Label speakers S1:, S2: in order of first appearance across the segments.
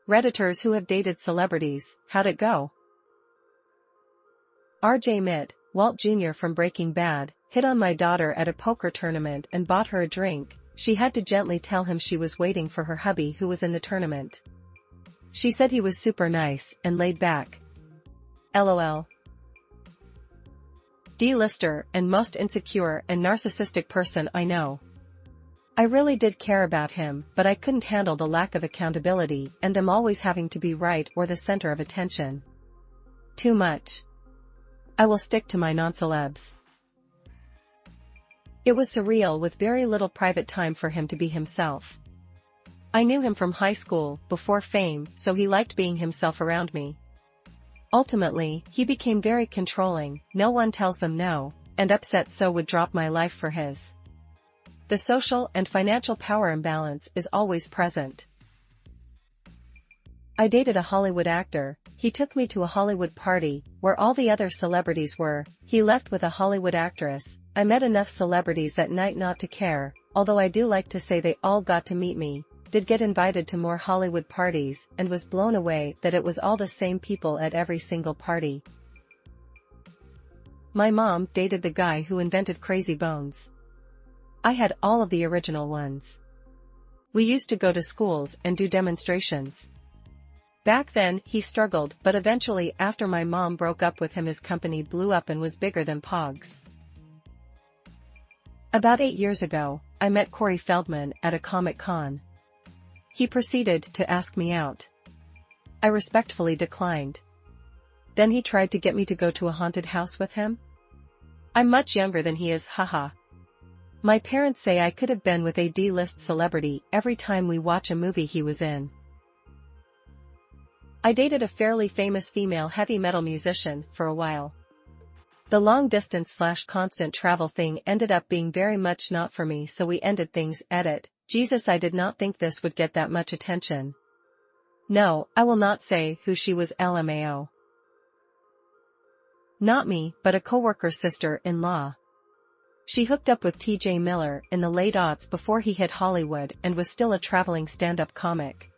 S1: Redditors who have dated celebrities, how'd it go? RJ Mitte, Walt Jr. from Breaking Bad, hit on my daughter at a poker tournament and bought her a drink. She had to gently tell him she was waiting for her hubby who was in the tournament. She said he was super nice and laid back. LOL. D-lister and most insecure and narcissistic person I know. I really did care about him, but I couldn't handle the lack of accountability and them always having to be right or the center of attention. Too much. I will stick to my non-celebs. It was surreal with very little private time for him to be himself. I knew him from high school, before fame, so he liked being himself around me. Ultimately, he became very controlling, no one tells them no, and upset so would drop my life for his. The social and financial power imbalance is always present. I dated a Hollywood actor. He took me to a Hollywood party, where all the other celebrities were. He left with a Hollywood actress. I met enough celebrities that night not to care, although I do like to say they all got to meet me, did get invited to more Hollywood parties, and was blown away that it was all the same people at every single party. My mom dated the guy who invented Crazy Bones. I had all of the original ones. We used to go to schools and do demonstrations. Back then, he struggled, but eventually after my mom broke up with him his company blew up and was bigger than Pogs. About 8 years ago, I met Corey Feldman at a Comic-Con. He proceeded to ask me out. I respectfully declined. Then he tried to get me to go to a haunted house with him. I'm much younger than he is, haha. My parents say I could have been with a D-list celebrity every time we watch a movie he was in. I dated a fairly famous female heavy metal musician for a while. The long-distance/constant travel thing ended up being very much not for me, so we ended things. Edit. Jesus, I did not think this would get that much attention. No, I will not say who she was. LMAO. Not me, but a coworker's sister-in-law. She hooked up with TJ Miller in the late aughts before he hit Hollywood and was still a traveling stand-up comic.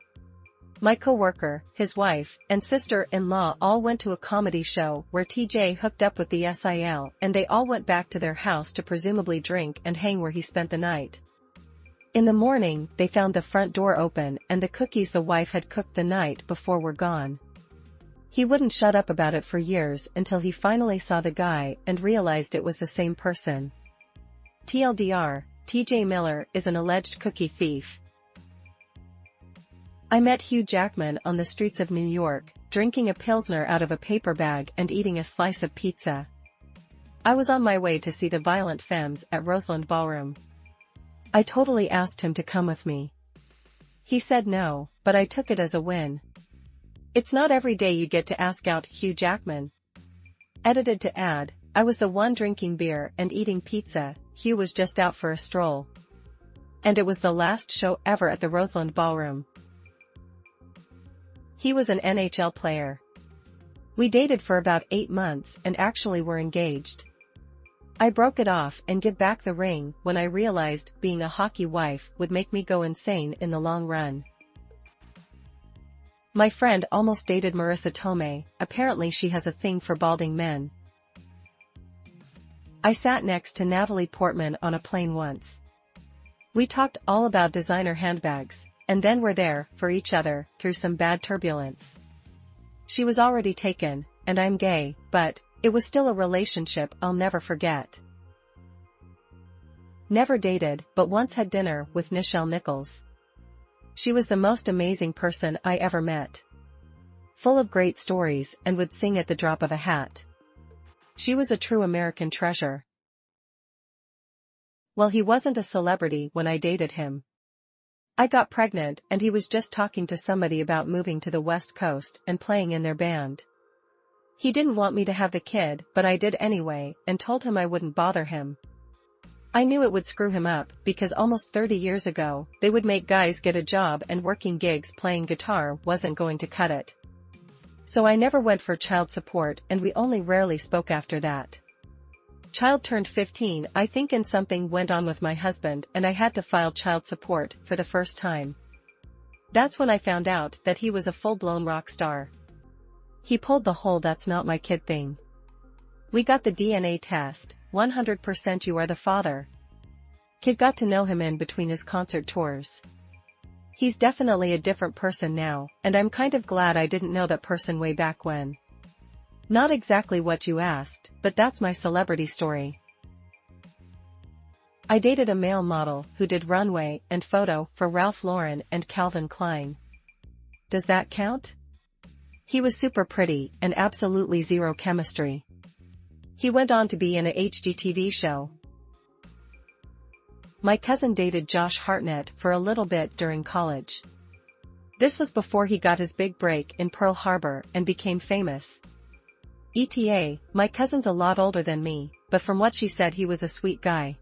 S1: My coworker, his wife, and sister-in-law all went to a comedy show where TJ hooked up with the SIL, and they all went back to their house to presumably drink and hang where he spent the night. In the morning, they found the front door open and the cookies the wife had cooked the night before were gone. He wouldn't shut up about it for years until he finally saw the guy and realized it was the same person. TLDR, TJ Miller is an alleged cookie thief. I met Hugh Jackman on the streets of New York, drinking a Pilsner out of a paper bag and eating a slice of pizza. I was on my way to see the Violent Femmes at Roseland Ballroom. I totally asked him to come with me. He said no, but I took it as a win. It's not every day you get to ask out Hugh Jackman. Edited to add, I was the one drinking beer and eating pizza. Hugh was just out for a stroll. And it was the last show ever at the Roseland Ballroom. He was an NHL player. We dated for about 8 months and actually were engaged. I broke it off and give back the ring when I realized being a hockey wife would make me go insane in the long run. My friend almost dated Marissa Tomei. Apparently she has a thing for balding men. I sat next to Natalie Portman on a plane once. We talked all about designer handbags, and then were there for each other through some bad turbulence. She was already taken, and I'm gay, but it was still a relationship I'll never forget. Never dated, but once had dinner with Nichelle Nichols. She was the most amazing person I ever met. Full of great stories and would sing at the drop of a hat. She was a true American treasure. Well, he wasn't a celebrity when I dated him. I got pregnant and he was just talking to somebody about moving to the West Coast and playing in their band. He didn't want me to have the kid, but I did anyway, and told him I wouldn't bother him. I knew it would screw him up, because almost 30 years ago, they would make guys get a job and working gigs playing guitar wasn't going to cut it. So I never went for child support and we only rarely spoke after that. Child turned 15, I think, and something went on with my husband and I had to file child support for the first time. That's when I found out that he was a full-blown rock star. He pulled the whole "that's not my kid" thing. We got the DNA test, 100% you are the father. Kid got to know him in between his concert tours. He's definitely a different person now, and I'm kind of glad I didn't know that person way back when. Not exactly what you asked, but that's my celebrity story. I dated a male model who did runway and photo for Ralph Lauren and Calvin Klein. Does that count? He was super pretty and absolutely zero chemistry. He went on to be in a HGTV show. My cousin dated Josh Hartnett for a little bit during college. This was before he got his big break in Pearl Harbor and became famous. ETA, my cousin's a lot older than me, but from what she said he was a sweet guy.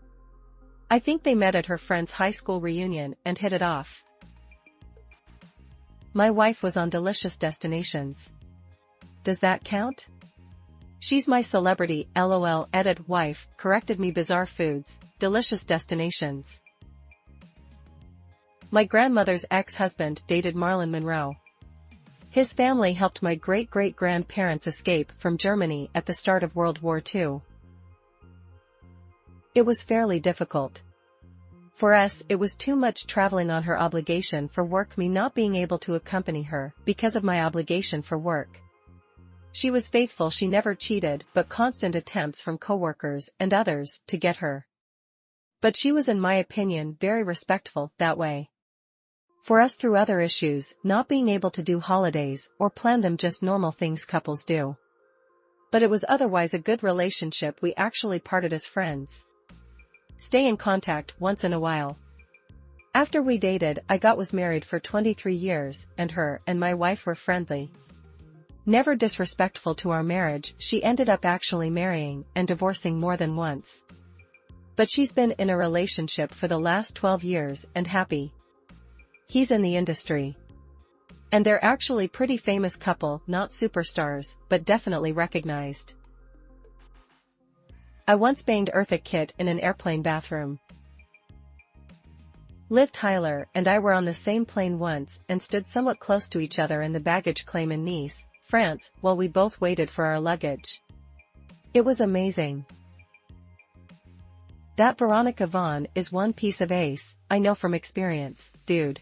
S1: I think they met at her friend's high school reunion and hit it off. My wife was on Delicious Destinations. Does that count? She's my celebrity, LOL. Edit wife, corrected me. Bizarre Foods, Delicious Destinations. My grandmother's ex-husband dated Marilyn Monroe. His family helped my great-great-grandparents escape from Germany at the start of World War II. It was fairly difficult. For us, it was too much traveling on her obligation for work, me not being able to accompany her because of my obligation for work. She was faithful, she never cheated, but constant attempts from coworkers and others to get her. But she was, in my opinion, very respectful that way. For us, through other issues, not being able to do holidays or plan them, just normal things couples do. But it was otherwise a good relationship. We actually parted as friends. Stay in contact once in a while. After we dated, I was married for 23 years, and her and my wife were friendly. Never disrespectful to our marriage. She ended up actually marrying and divorcing more than once. But she's been in a relationship for the last 12 years and happy. He's in the industry. And they're actually pretty famous couple, not superstars, but definitely recognized. I once banged Eartha Kitt in an airplane bathroom. Liv Tyler and I were on the same plane once and stood somewhat close to each other in the baggage claim in Nice, France, while we both waited for our luggage. It was amazing. That Veronica Vaughn is one piece of ace, I know from experience, dude.